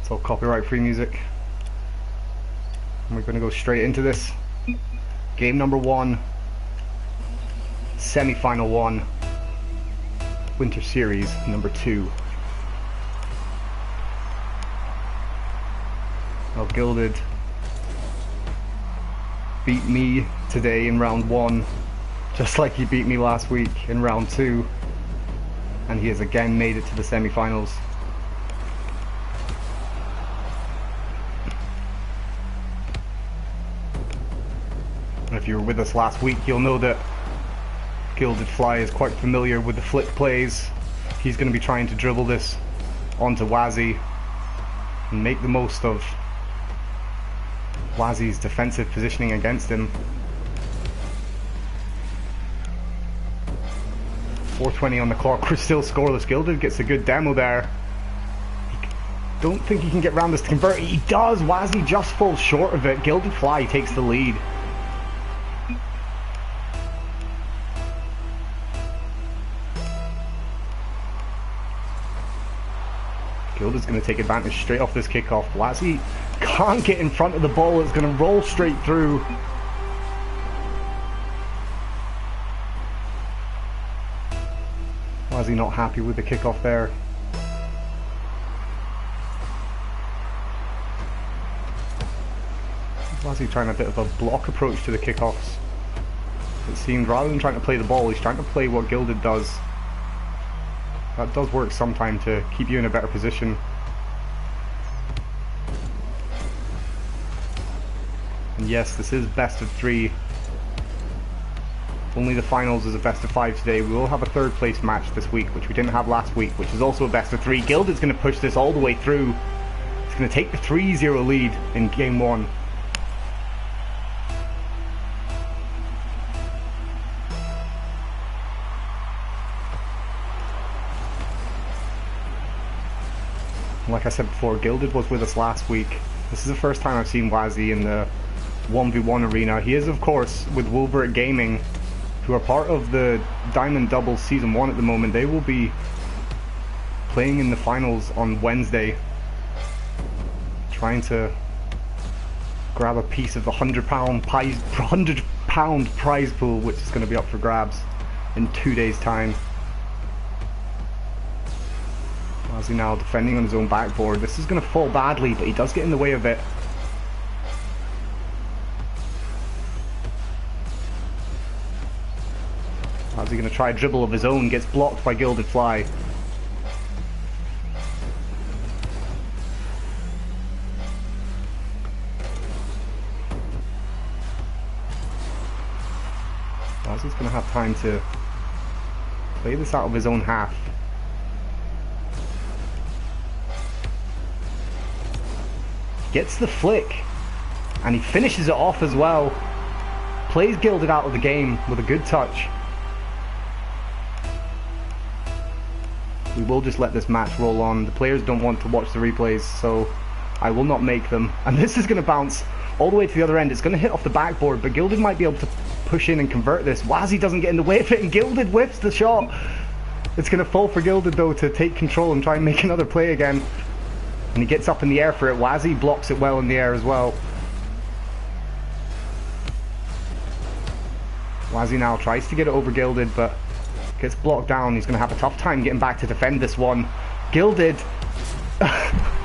It's all copyright-free music. And we're going to go straight into this. Game number 1. Semi-final 1. Winter Series number 2. Well, Gilded beat me today in round 1, just like he beat me last week in round 2. And he has again made it to the semi-finals. If you were with us last week, you'll know that Gilded Fly is quite familiar with the flick plays. He's going to be trying to dribble this onto Wazzi and make the most of Wazzi's defensive positioning against him. 4:20 on the clock, we're still scoreless. Gilded gets a good demo there. Don't think he can get around this to convert. He does! Wazzi just falls short of it. Gilded Fly takes the lead. Gilded's going to take advantage straight off this kickoff. Wazzi can't get in front of the ball. It's going to roll straight through. Wazzi not happy with the kickoff there. Wazzi trying a bit of a block approach to the kickoffs. It seems rather than trying to play the ball, he's trying to play what Gilded does. That does work sometimes to keep you in a better position. And yes, this is best of 3. Only the finals is a best of 5 today. We will have a 3rd place match this week, which we didn't have last week, which is also a best of 3. Gilded's going to push this all the way through. He's going to take the 3-0 lead in game 1. Like I said before, Gilded was with us last week. This is the first time I've seen Wazzi in the 1v1 arena. He is, of course, with Wolverine Gaming, who are part of the Diamond Doubles Season 1 at the moment. They will be playing in the finals on Wednesday, trying to grab a piece of the £100 prize pool, which is going to be up for grabs in 2 days' time. Wazzi now defending on his own backboard. This is going to fall badly, but he does get in the way of it. Wazzi going to try a dribble of his own, gets blocked by Gilded Fly. Wazzi's going to have time to play this out of his own half. Gets the flick, and he finishes it off as well. Plays Gilded out of the game with a good touch. We will just let this match roll on. The players don't want to watch the replays, so I will not make them. And this is going to bounce all the way to the other end. It's going to hit off the backboard, but Gilded might be able to push in and convert this. Wazzi doesn't get in the way of it, and Gilded whiffs the shot. It's going to fall for Gilded, though, to take control and try and make another play again. And he gets up in the air for it. Wazzi blocks it well in the air as well. Wazzi now tries to get it over Gilded, but gets blocked down. He's going to have a tough time getting back to defend this one. Gilded... I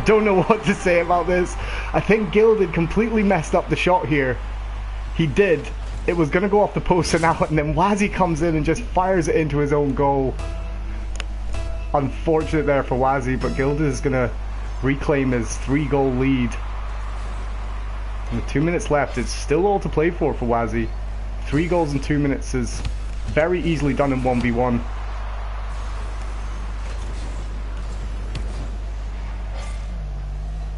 don't know what to say about this. I think Gilded completely messed up the shot here. He did. It was going to go off the post and out, and then Wazzi comes in and just fires it into his own goal. Unfortunate there for Wazzi, but Gilded is going to reclaim his 3-goal lead. And with 2 minutes left, it's still all to play for Wazzi. 3 goals in 2 minutes is very easily done in 1v1.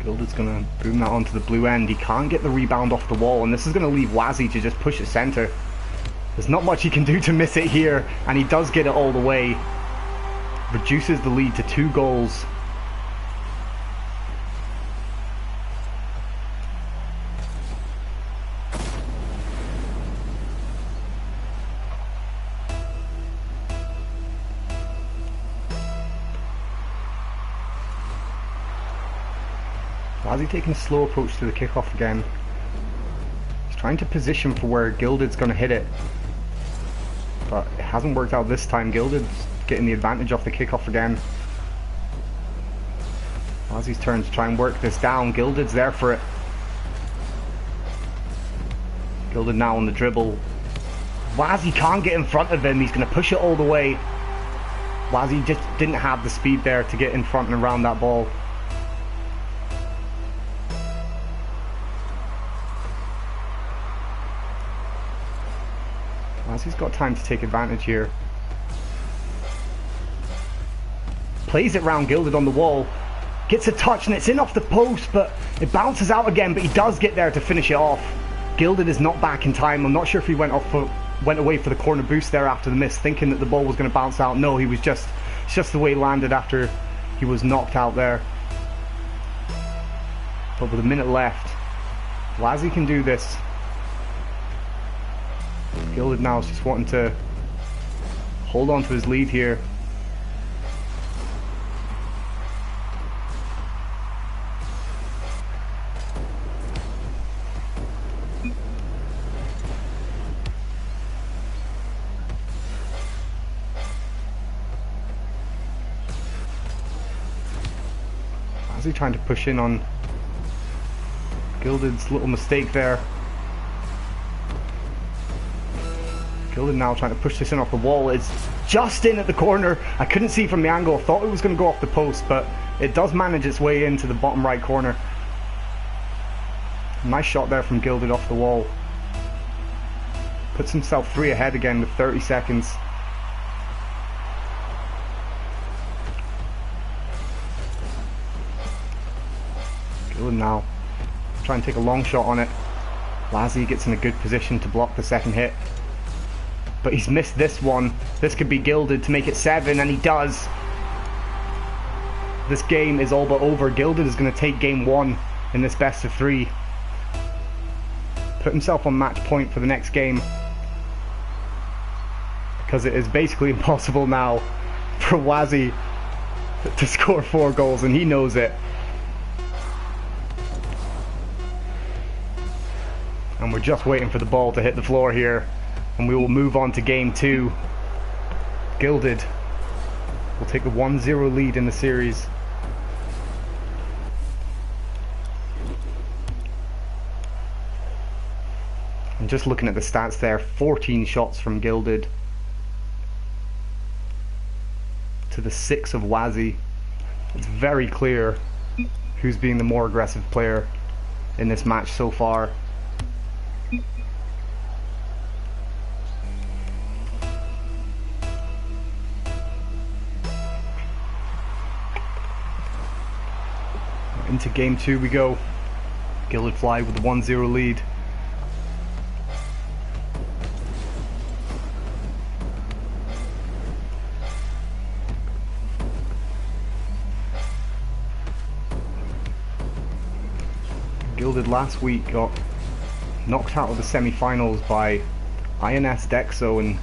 Gilded's going to boom that onto the blue end. He can't get the rebound off the wall, and this is going to leave Wazzi to just push it center. There's not much he can do to miss it here, and he does get it all the way. Reduces the lead to 2 goals. Wazzi taking a slow approach to the kickoff again. He's trying to position for where Gilded's going to hit it. But it hasn't worked out this time. Gilded's getting the advantage off the kickoff again. Wazzi's turn to try and work this down. Gilded's there for it. Gilded now on the dribble. Wazzi can't get in front of him. He's going to push it all the way. Wazzi just didn't have the speed there to get in front and around that ball. Wazzi's got time to take advantage here. Plays it round Gilded on the wall. Gets a touch and it's in off the post, but it bounces out again, but he does get there to finish it off. Gilded is not back in time. I'm not sure if he went away for the corner boost there after the miss, thinking that the ball was going to bounce out. No, he was it's just the way he landed after he was knocked out there. But with a minute left, Wazzi can do this. Gilded now is just wanting to hold on to his lead here. Wazzi trying to push in on Gilded's little mistake there. Gilded now trying to push this in off the wall. It's just in at the corner. I couldn't see from the angle. I thought it was going to go off the post, but it does manage its way into the bottom right corner. Nice shot there from Gilded off the wall. Puts himself 3 ahead again with 30 seconds. Gilded now trying to take a long shot on it. Wazzi gets in a good position to block the second hit. But he's missed this one. This could be Gilded to make it 7, and he does. This game is all but over. Gilded is going to take game 1 in this best of 3. Put himself on match point for the next game. Because it is basically impossible now for Wazzi to score 4 goals, and he knows it. And we're just waiting for the ball to hit the floor here. And we will move on to game 2. Gilded will take a 1-0 lead in the series. And just looking at the stats there, 14 shots from Gilded to the 6 of Wazzi. It's very clear who's being the more aggressive player in this match so far. Into game 2 we go. Gilded Fly with the 1-0 lead. Gilded last week got knocked out of the semi-finals by INS Dexo, and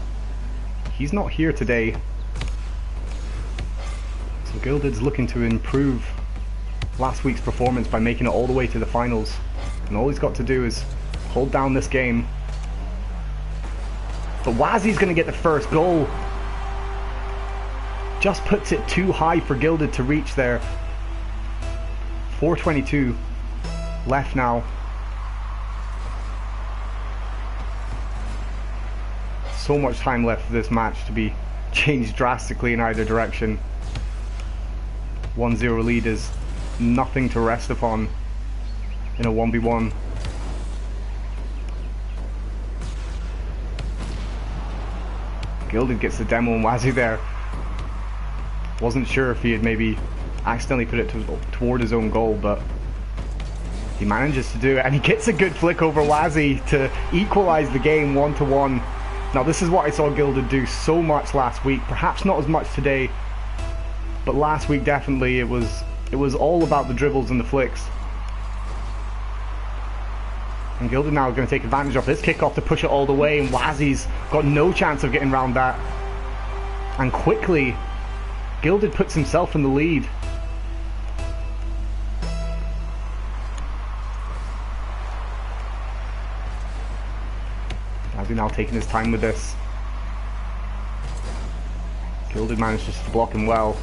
he's not here today. So Gilded's looking to improve last week's performance by making it all the way to the finals, and all he's got to do is hold down this game. But Wazzi's going to get the first goal. Just puts it too high for Gilded to reach there. 4:22 left now. So much time left for this match to be changed drastically in either direction. 1-0 lead is nothing to rest upon in a 1v1. Gilded gets the demo on Wazzi there. Wasn't sure if he had maybe accidentally put it toward his own goal, but he manages to do it, and he gets a good flick over Wazzi to equalize the game 1-1. Now this is what I saw Gilded do so much last week, perhaps not as much today, but last week definitely it was all about the dribbles and the flicks. And Gilded now is going to take advantage of this kickoff to push it all the way, and Wazzi's got no chance of getting around that. And quickly, Gilded puts himself in the lead. Wazzi now taking his time with this. Gilded manages to block him well.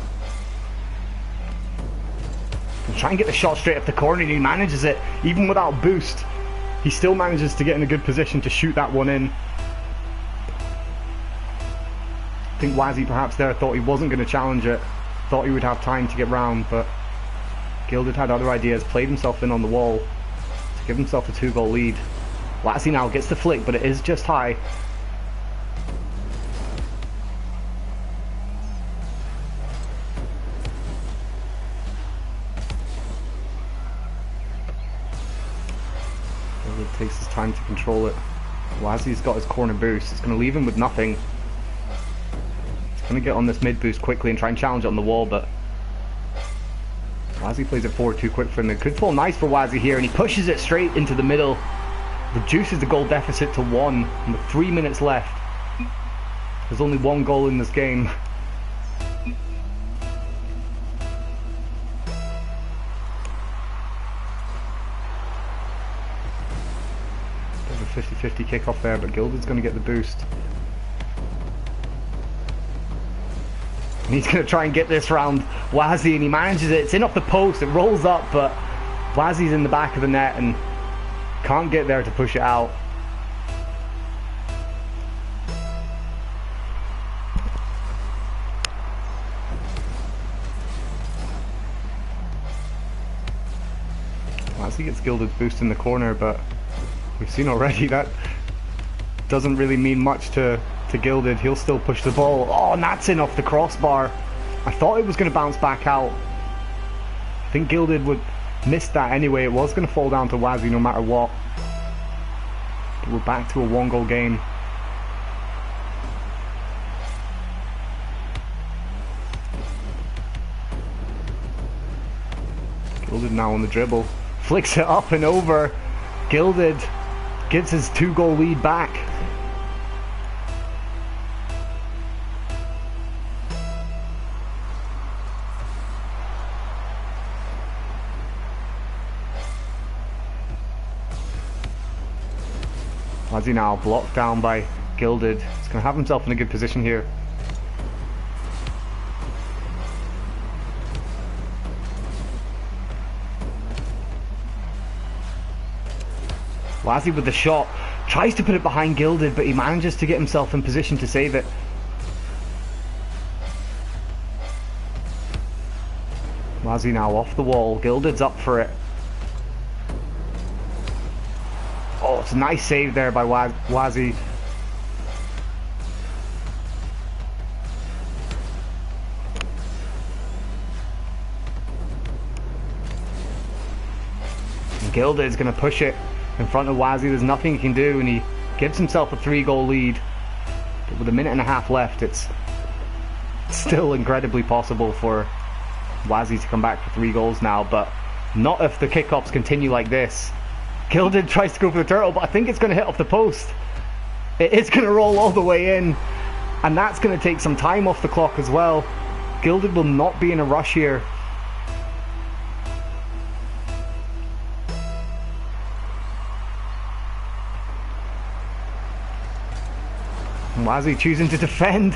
He'll try and get the shot straight up the corner, and he manages it. Even without boost, he still manages to get in a good position to shoot that one in. I think Wazzi perhaps there thought he wasn't going to challenge it. Thought he would have time to get round, but Gilded had other ideas, played himself in on the wall to give himself a 2-goal lead. Wazzi now gets the flick, but it is just high. Gilded takes his time to control it. Wazzi's got his corner boost. It's going to leave him with nothing. He's going to get on this mid boost quickly and try and challenge it on the wall, but Wazzi plays it forward too quick for him. It could fall nice for Wazzi here, and he pushes it straight into the middle. Reduces the goal deficit to 1, and with 3 minutes left. There's only 1 goal in this game. There's a 50-50 kickoff there, but Gilded's going to get the boost. And he's going to try and get this round Wazzi, and he manages it. It's in off the post, it rolls up, but Wazzi's in the back of the net and can't get there to push it out. Wazzi gets Gilded's boost in the corner, but we've seen already that doesn't really mean much to Gilded. He'll still push the ball. Oh, and that's in off the crossbar. I thought it was going to bounce back out. I think Gilded would miss that anyway. It was going to fall down to Wazzi no matter what. But we're back to a 1-goal game. Gilded now on the dribble. Flicks it up and over. Gilded gives his 2-goal lead back. Wazzi now blocked down by Gilded. He's going to have himself in a good position here. Wazzi with the shot. Tries to put it behind Gilded, but he manages to get himself in position to save it. Wazzi now off the wall. Gilded's up for it. Oh, it's a nice save there by Wazzi. And Gilded's going to push it in front of Wazzi. There's nothing he can do, and he gives himself a 3-goal lead. But with a minute and a half left, it's still incredibly possible for Wazzi to come back for 3 goals now, but not if the kickoffs continue like this. Gilded tries to go for the turtle, but I think it's going to hit off the post. It is going to roll all the way in, and that's going to take some time off the clock as well. Gilded will not be in a rush here. And Wazzi choosing to defend.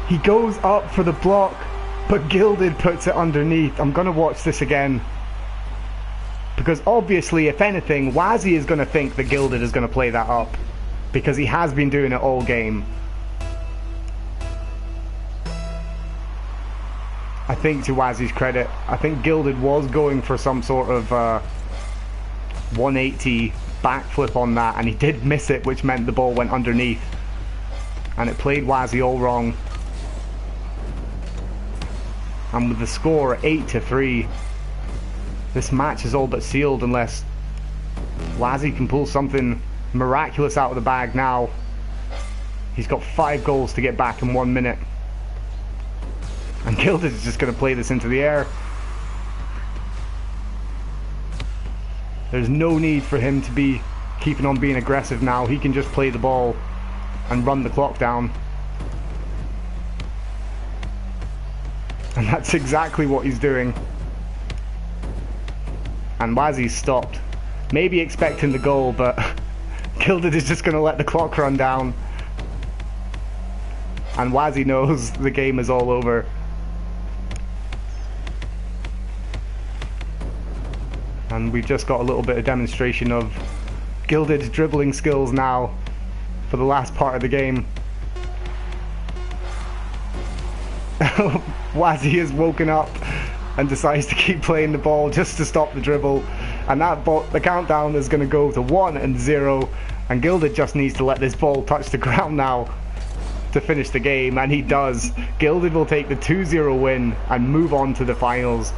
He goes up for the block, but Gilded puts it underneath. I'm going to watch this again, because obviously, if anything, Wazzi is going to think that Gilded is going to play that up, because he has been doing it all game. I think to Wazzi's credit, I think Gilded was going for some sort of 180 backflip on that, and he did miss it, which meant the ball went underneath. And it played Wazzi all wrong. And with the score 8-3, this match is all but sealed unless Wazzi can pull something miraculous out of the bag now. He's got 5 goals to get back in 1 minute. And Gilded is just going to play this into the air. There's no need for him to be keeping on being aggressive now. He can just play the ball and run the clock down. And that's exactly what he's doing. And Wazzi stopped. Maybe expecting the goal, but Gilded is just going to let the clock run down. And Wazzi knows the game is all over. And we've just got a little bit of demonstration of Gilded's dribbling skills now for the last part of the game. Wazzi has woken up and decides to keep playing the ball just to stop the dribble. And that ball, the countdown is going to go to 1 and 0. And Gilded just needs to let this ball touch the ground now to finish the game. And he does. Gilded will take the 2-0 win and move on to the finals.